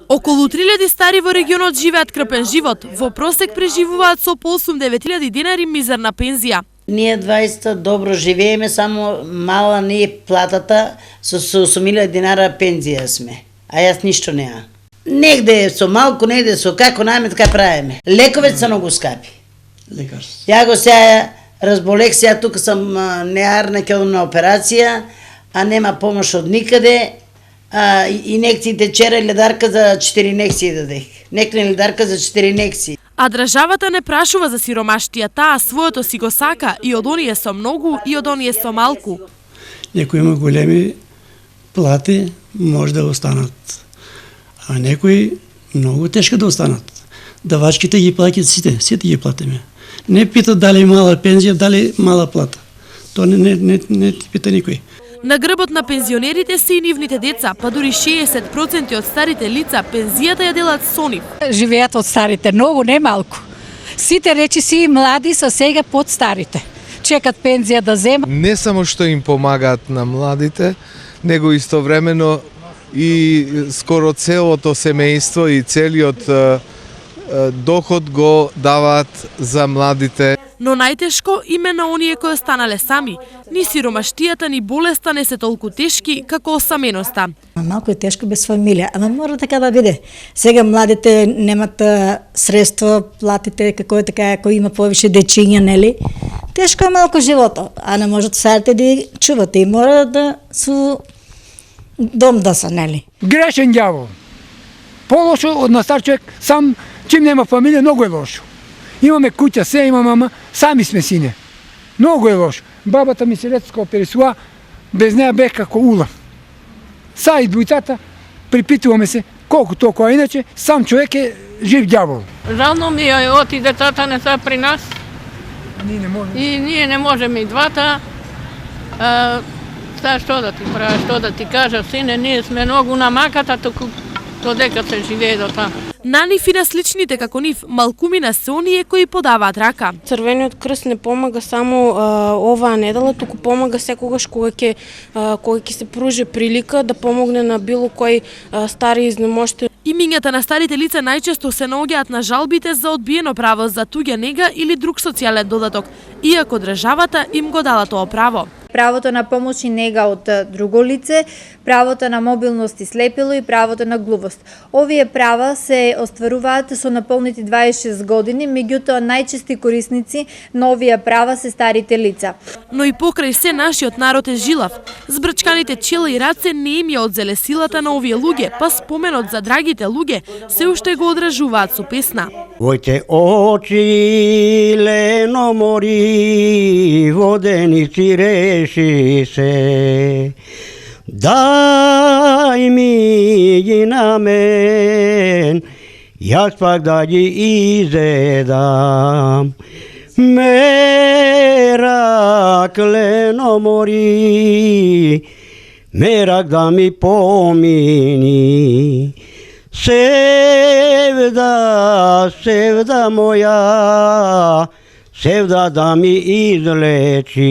Околу 3000 стари во регионот живеат крпен живот. Во просек преживуваат со по 8-9 денари мизерна пензија. Ние 20 добро живееме, само мала не е платата, со 8000 динара пензија сме. А јас ништо неа. Негде со малку, негде со како најме така правиме. Лековите се многу скапи. Лекарство. Ја го сега разболех, сега тука сам неарна, ќе одам на операција, а нема помош од никаде. Инекциите вчера ледарка за 4 инекции дадех. Некна ледарка за 4 инекции. А државата не прашува за сиромаштија, таа своето си го сака и од оние со многу и од оние со малку. Некои има големи плати, може да останат. А некои многу тешко да останат. Давачките ги плаќат сите ги платиме. Не питат дали мала пензија, дали мала плата. То не пита никој. На грбот на пензионерите се и нивните деца, па дури 60% од старите лица пензијата ја делат со нив. Живеат од старите, многу, не малку. Сите речи си млади са сега под старите. Чекат пензија да земат. Не само што им помагаат на младите, него истовремено и скоро целото семејство и целиот доход го даваат за младите. Но најтешко име на оние кои останале сами. Ни сиромаштијата, ни болеста не се толку тешки како осаменоста. Малку е тешко без фамилија, ама мора така да биде. Сега младите немат средства, платите како е така, ако има повише дечиња, нели? Тешко е малку живото, а не можат старите да чувате и мора да со дом да са, нели? Грешен ѓавол. Полошо од на стар човек, сам чим нема фамилија, многу е лошо. Имаме куќа, се има мама, сами сме сине. Многу е лошо. Бабата ми се ретко оперисува, без неа бех како улав. Са и двојцата, припитуваме се колку толку, а иначе сам човек е жив ѓавол. Жално ми е оти децата не се при нас. Ние не можеме. И ние не можеме и двата. Сега што да ти правя, што да ти кажа, сине, ние сме многу на маката, току додека се живее до таа. На нив и на сличните како нив, малкумина се оние кои подаваат рака. Црвениот крст не помага само оваа недела, туку помага секогаш кога ќе се пружи прилика да помогне на било кој стари изнемоштен. Имињата на старите лица најчесто се наоѓаат на жалбите за одбиено право за туѓа нега или друг социјален додаток, иако државата им го дала тоа право. Правото на помош и нега од друго лице, правото на мобилност и слепило и правото на глувост. Овие права се остваруваат со наполнети 26 години, меѓутоа најчести корисници на овие права се старите лица. Но и покрај се нашиот народ е жилав. Збрчканите чела и раце не им ја одзеле силата на овие луѓе, па споменот за драгите луѓе се уште го одражуваат со песна. Твоите очи лено мори, воденици реши се. Дај ми ги на мен, јас пак да ги изедам. Мерак лено мори, мерак да ми помини. Севда, севда моја, севда да ми излечи.